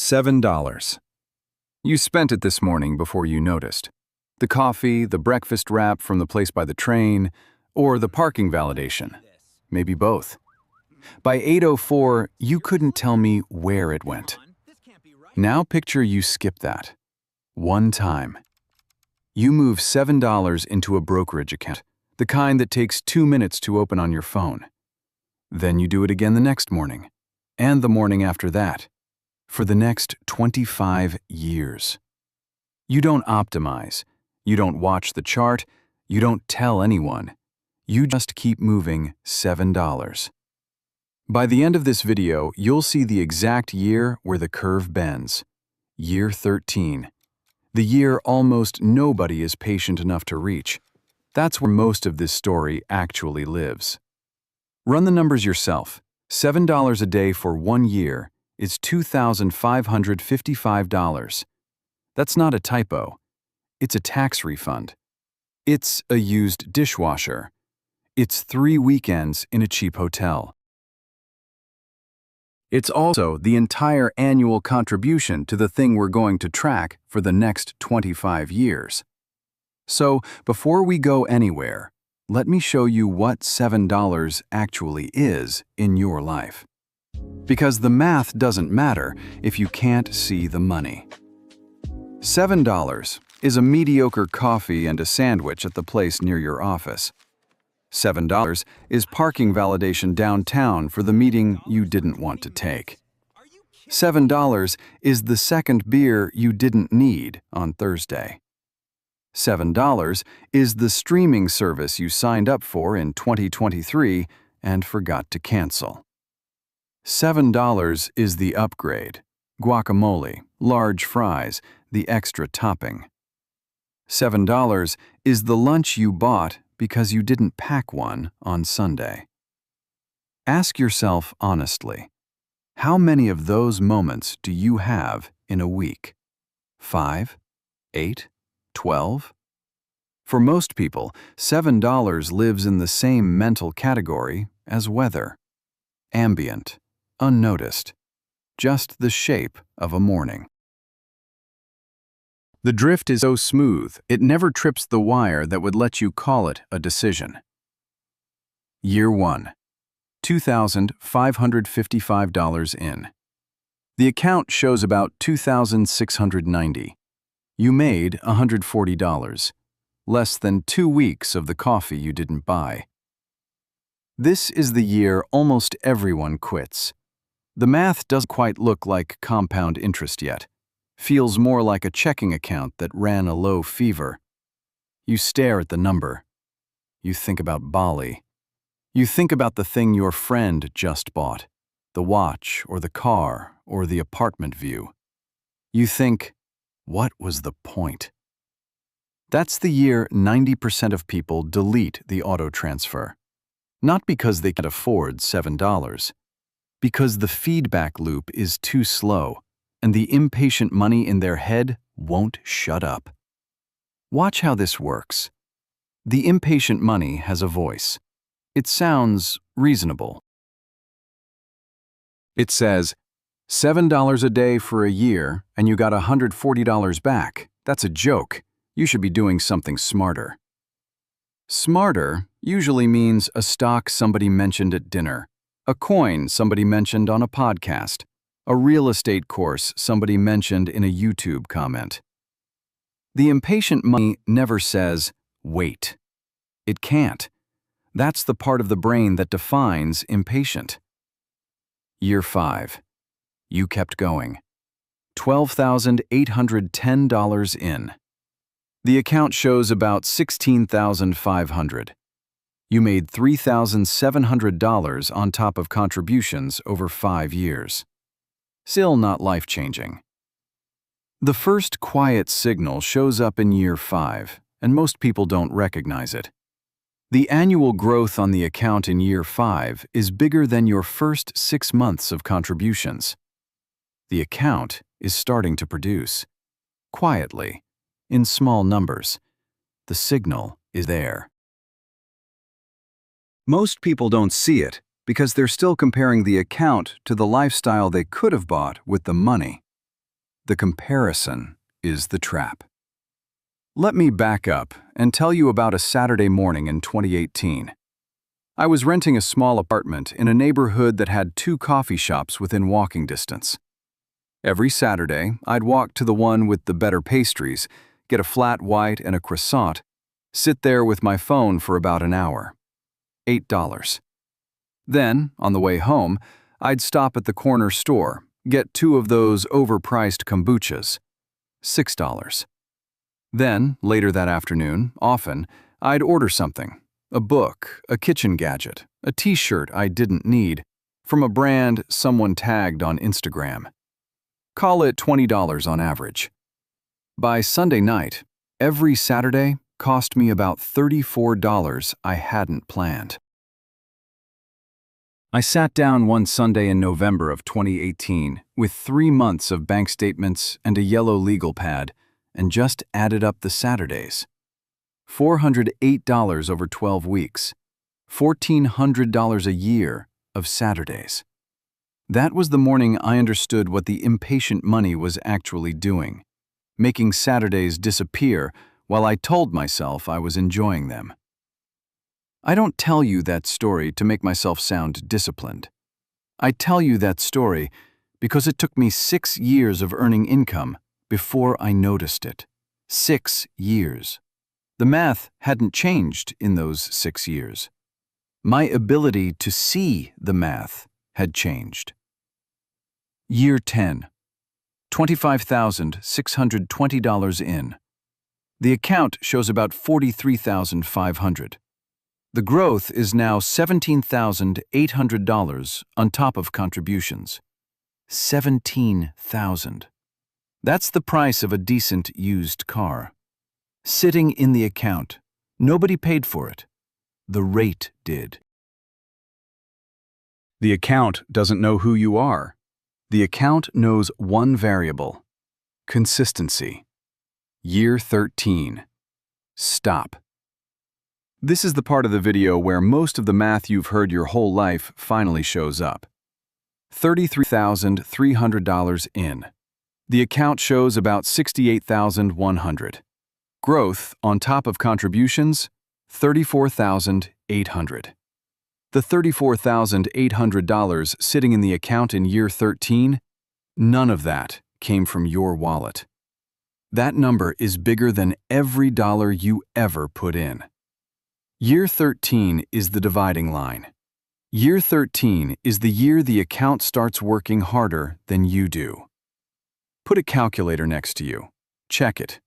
$7. You spent it this morning before you noticed. The coffee, the breakfast wrap from the place by the train, or the parking validation. Maybe both. By 8:04, you couldn't tell me where it went. Now picture you skip that. One time. You move $7 into a brokerage account, the kind that takes 2 minutes to open on your phone. Then you do it again the next morning, and the morning after that, for the next 25 years. You don't optimize, you don't watch the chart, you don't tell anyone. You just keep moving $7. By the end of this video, you'll see the exact year where the curve bends. Year 13. The year almost nobody is patient enough to reach. That's where most of this story actually lives. Run the numbers yourself. $7 a day for 1 year is $2,555. That's not a typo. It's a tax refund. It's a used dishwasher. It's 3 weekends in a cheap hotel. It's also the entire annual contribution to the thing we're going to track for the next 25 years. So, before we go anywhere, let me show you what $7 actually is in your life. Because the math doesn't matter if you can't see the money. $7 is a mediocre coffee and a sandwich at the place near your office. $7 is parking validation downtown for the meeting you didn't want to take. $7 is the second beer you didn't need on Thursday. $7 is the streaming service you signed up for in 2023 and forgot to cancel. $7 is the upgrade, guacamole, large fries, the extra topping. $7 is the lunch you bought because you didn't pack one on Sunday. Ask yourself honestly, how many of those moments do you have in a week? 5, 8, 12? For most people, $7 lives in the same mental category as weather. Ambient, unnoticed, just the shape of a morning. The drift is so smooth, it never trips the wire that would let you call it a decision. Year 1. $2,555 in. The account shows about $2,690. You made $140, less than 2 weeks of the coffee you didn't buy. This is the year almost everyone quits. The math doesn't quite look like compound interest yet. Feels more like a checking account that ran a low fever. You stare at the number. You think about Bali. You think about the thing your friend just bought, the watch or the car or the apartment view. You think, what was the point? That's the year 90% of people delete the auto transfer. Not because they can't afford $7, because the feedback loop is too slow and the impatient money in their head won't shut up. Watch how this works. The impatient money has a voice. It sounds reasonable. It says, $7 a day for a year and you got $140 back. That's a joke. You should be doing something smarter. Smarter usually means a stock somebody mentioned at dinner, a coin somebody mentioned on a podcast, a real estate course somebody mentioned in a YouTube comment. The impatient money never says, wait. It can't. That's the part of the brain that defines impatient. Year 5. You kept going. $12,810 in. The account shows about $16,500. You made $3,700 on top of contributions over 5 years. Still not life-changing. The first quiet signal shows up in year 5, and most people don't recognize it. The annual growth on the account in year 5 is bigger than your first 6 months of contributions. The account is starting to produce. Quietly, in small numbers. The signal is there. Most people don't see it because they're still comparing the account to the lifestyle they could have bought with the money. The comparison is the trap. Let me back up and tell you about a Saturday morning in 2018. I was renting a small apartment in a neighborhood that had 2 coffee shops within walking distance. Every Saturday, I'd walk to the one with the better pastries, get a flat white and a croissant, sit there with my phone for about an hour. $8. Then, on the way home, I'd stop at the corner store, get 2 of those overpriced kombuchas. $6. Then, later that afternoon, often, I'd order something. A book, a kitchen gadget, a t-shirt I didn't need, from a brand someone tagged on Instagram. Call it $20 on average. By Sunday night, every Saturday cost me about $34 I hadn't planned. I sat down one Sunday in November of 2018 with 3 months of bank statements and a yellow legal pad and just added up the Saturdays. $408 over 12 weeks, $1,400 a year of Saturdays. That was the morning I understood what the impatient money was actually doing, making Saturdays disappear while I told myself I was enjoying them. I don't tell you that story to make myself sound disciplined. I tell you that story because it took me 6 years of earning income before I noticed it. 6 years. The math hadn't changed in those 6 years. My ability to see the math had changed. Year 10. $25,620 in. The account shows about $43,500. The growth is now $17,800 on top of contributions. $17,000. That's the price of a decent used car. Sitting in the account. Nobody paid for it. The rate did. The account doesn't know who you are. The account knows one variable: consistency. Year 13. Stop. This is the part of the video where most of the math you've heard your whole life finally shows up. $33,300 in. The account shows about $68,100. Growth on top of contributions, $34,800. The $34,800 sitting in the account in year 13, none of that came from your wallet. That number is bigger than every dollar you ever put in. Year 13 is the dividing line. Year 13 is the year the account starts working harder than you do. Put a calculator next to you. Check it.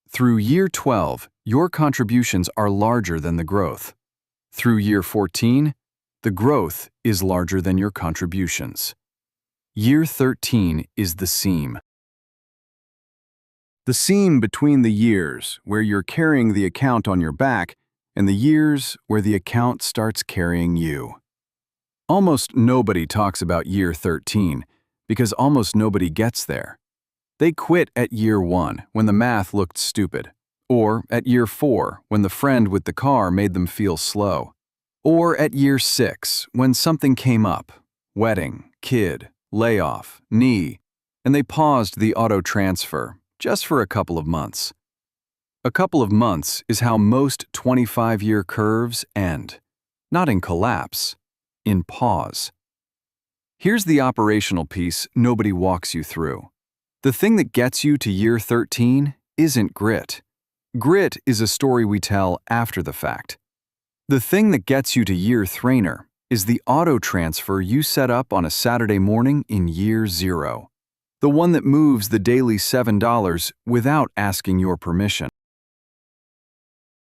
Through year 12, your contributions are larger than the growth. Through year 14, the growth is larger than your contributions. Year 13 is the seam. The seam between the years where you're carrying the account on your back and the years where the account starts carrying you. Almost nobody talks about year 13 because almost nobody gets there. They quit at year 1 when the math looked stupid, or at year 4 when the friend with the car made them feel slow, or at year 6 when something came up, wedding, kid, layoff, knee, and they paused the auto transfer just for a couple of months. A couple of months is how most 25-year curves end, not in collapse, in pause. Here's the operational piece nobody walks you through. The thing that gets you to year 13 isn't grit. Grit is a story we tell after the fact. The thing that gets you to year thrainer is the auto transfer you set up on a Saturday morning in year 0. The one that moves the daily $7 without asking your permission.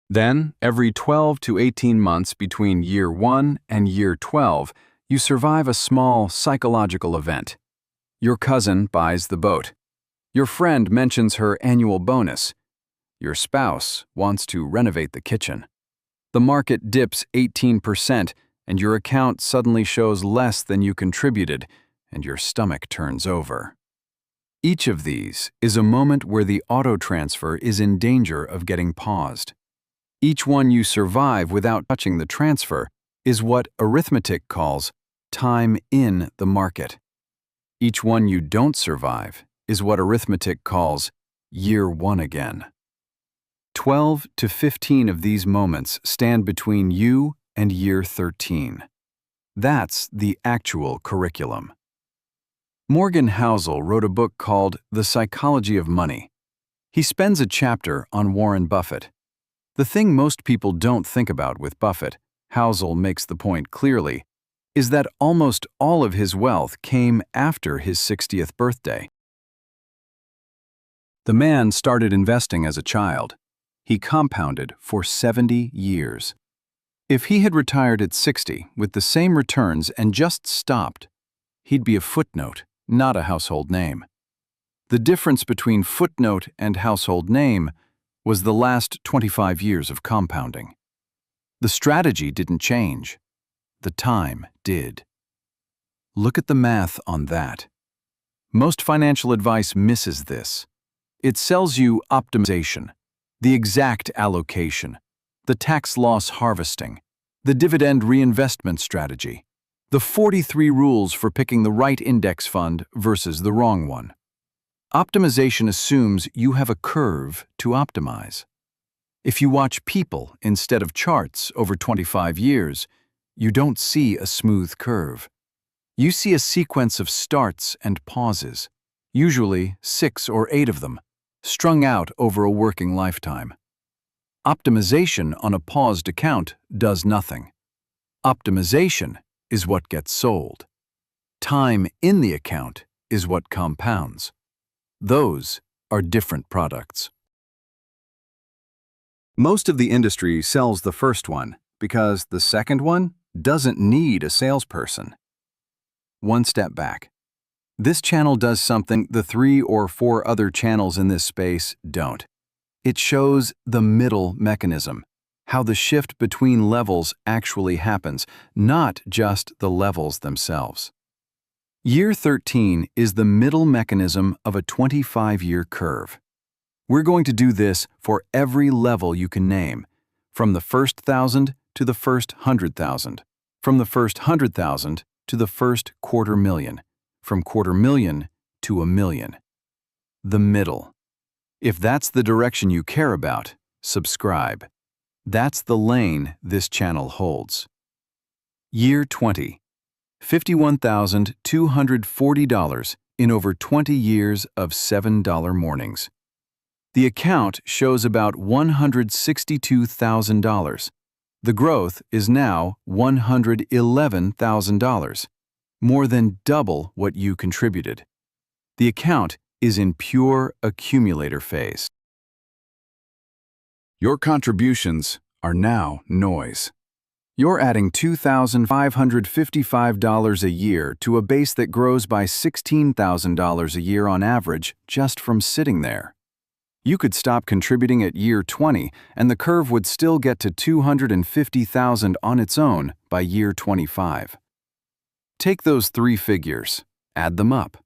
Then, every 12 to 18 months between year 1 and year 12, you survive a small psychological event. Your cousin buys the boat. Your friend mentions her annual bonus. Your spouse wants to renovate the kitchen. The market dips 18% and your account suddenly shows less than you contributed and your stomach turns over. Each of these is a moment where the auto transfer is in danger of getting paused. Each one you survive without touching the transfer is what arithmetic calls time in the market. Each one you don't survive is what arithmetic calls year one again. 12 to 15 of these moments stand between you and year 13. That's the actual curriculum. Morgan Housel wrote a book called The Psychology of Money. He spends a chapter on Warren Buffett. The thing most people don't think about with Buffett, Housel makes the point clearly, is that almost all of his wealth came after his 60th birthday. The man started investing as a child. He compounded for 70 years. If he had retired at 60 with the same returns and just stopped, he'd be a footnote, not a household name. The difference between footnote and household name was the last 25 years of compounding. The strategy didn't change. The time did. Look at the math on that. Most financial advice misses this. It sells you optimization, the exact allocation, the tax loss harvesting, the dividend reinvestment strategy, the 43 rules for picking the right index fund versus the wrong one. Optimization assumes you have a curve to optimize. If you watch people instead of charts over 25 years, you don't see a smooth curve. You see a sequence of starts and pauses, usually 6 or 8 of them, strung out over a working lifetime. Optimization on a paused account does nothing. Optimization is what gets sold. Time in the account is what compounds. Those are different products. Most of the industry sells the first one because the second one doesn't need a salesperson. One step back. This channel does something the 3 or 4 other channels in this space don't. It shows the middle mechanism, how the shift between levels actually happens, not just the levels themselves. Year 13 is the middle mechanism of a 25-year curve. We're going to do this for every level you can name, from the first 1,000 to the first 100,000, from the first 100,000 to the first $250,000, from $250,000 to $1 million. The middle. If that's the direction you care about, subscribe. That's the lane this channel holds. Year 20. $51,240 in over 20 years of $7 mornings. The account shows about $162,000. The growth is now $111,000, more than double what you contributed. The account is in pure accumulator phase. Your contributions are now noise. You're adding $2,555 a year to a base that grows by $16,000 a year on average just from sitting there. You could stop contributing at year 20 and the curve would still get to $250,000 on its own by year 25. Take those 3 figures, add them up.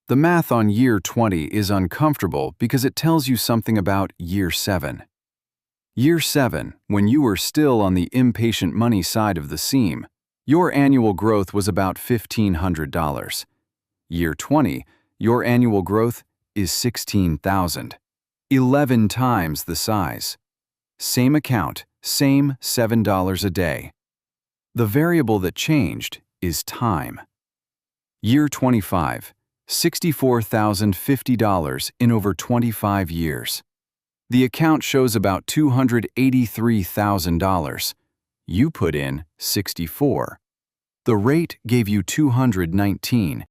The math on year 20 is uncomfortable because it tells you something about year 7. Year 7, when you were still on the impatient money side of the seam, your annual growth was about $1,500. Year 20, your annual growth is $16,000. 11 times the size. Same account, same $7 a day. The variable that changed is time. Year 25, $64,050 in over 25 years. The account shows about $283,000. You put in 64. The rate gave you 219.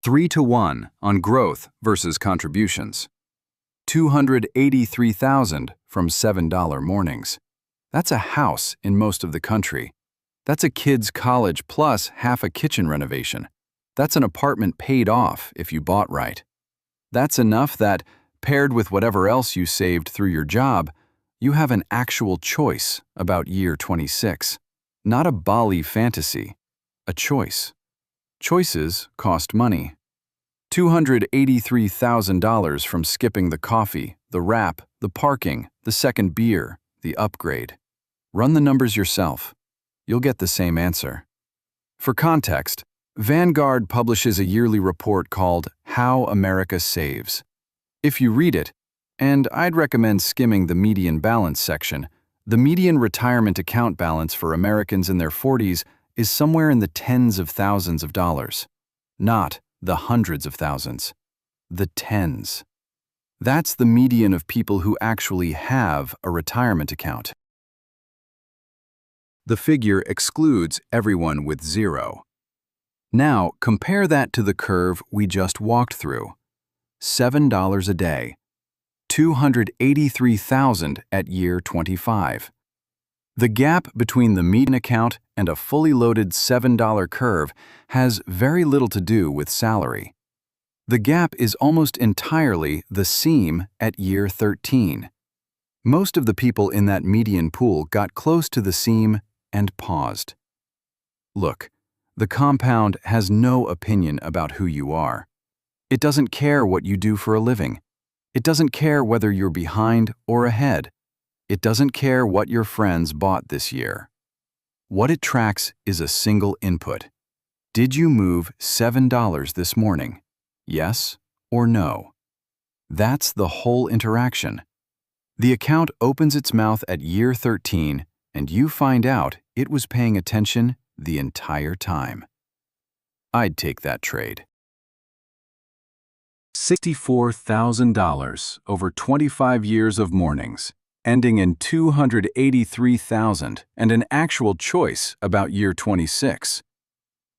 3 to 1 on growth versus contributions. $283,000 from $7 mornings. That's a house in most of the country. That's a kid's college plus half a kitchen renovation. That's an apartment paid off if you bought right. That's enough that, paired with whatever else you saved through your job, you have an actual choice about year 26. Not a Bali fantasy, a choice. Choices cost money. $283,000 from skipping the coffee, the wrap, the parking, the second beer, the upgrade. Run the numbers yourself. You'll get the same answer. For context, Vanguard publishes a yearly report called How America Saves. If you read it, and I'd recommend skimming the median balance section, the median retirement account balance for Americans in their 40s is somewhere in the tens of thousands of dollars. Not the hundreds of thousands. The tens. That's the median of people who actually have a retirement account. The figure excludes everyone with zero. Now, compare that to the curve we just walked through. $7 a day. $283,000 at year 25. The gap between the median account and a fully loaded $7 curve has very little to do with salary. The gap is almost entirely the seam at year 13. Most of the people in that median pool got close to the seam and paused. Look, the compound has no opinion about who you are. It doesn't care what you do for a living. It doesn't care whether you're behind or ahead. It doesn't care what your friends bought this year. What it tracks is a single input. Did you move $7 this morning? Yes or no? That's the whole interaction. The account opens its mouth at year 13, and you find out it was paying attention the entire time. I'd take that trade. $64,000 over 25 years of mornings, ending in $283,000 and an actual choice about year 26.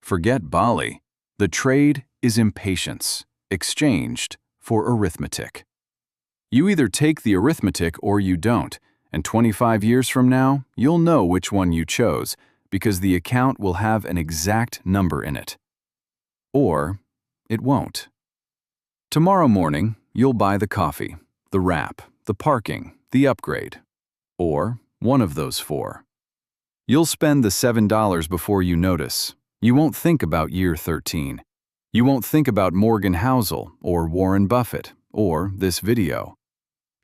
Forget Bali. The trade is impatience, exchanged for arithmetic. You either take the arithmetic or you don't, and 25 years from now, you'll know which one you chose because the account will have an exact number in it. Or it won't. Tomorrow morning, you'll buy the coffee, the wrap, the parking, the upgrade, or one of those four. You'll spend the $7 before you notice. You won't think about year 13. You won't think about Morgan Housel or Warren Buffett or this video.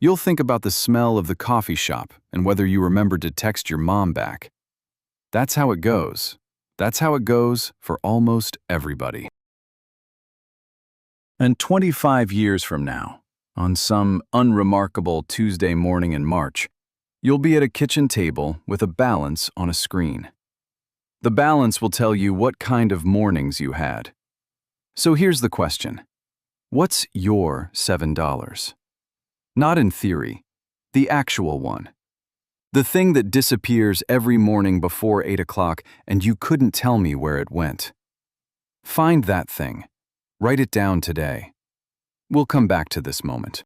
You'll think about the smell of the coffee shop and whether you remembered to text your mom back. That's how it goes. That's how it goes for almost everybody. And 25 years from now, on some unremarkable Tuesday morning in March, you'll be at a kitchen table with a balance on a screen. The balance will tell you what kind of mornings you had. So here's the question. What's your $7? Not in theory, the actual one. The thing that disappears every morning before 8 o'clock and you couldn't tell me where it went. Find that thing. Write it down today. We'll come back to this moment.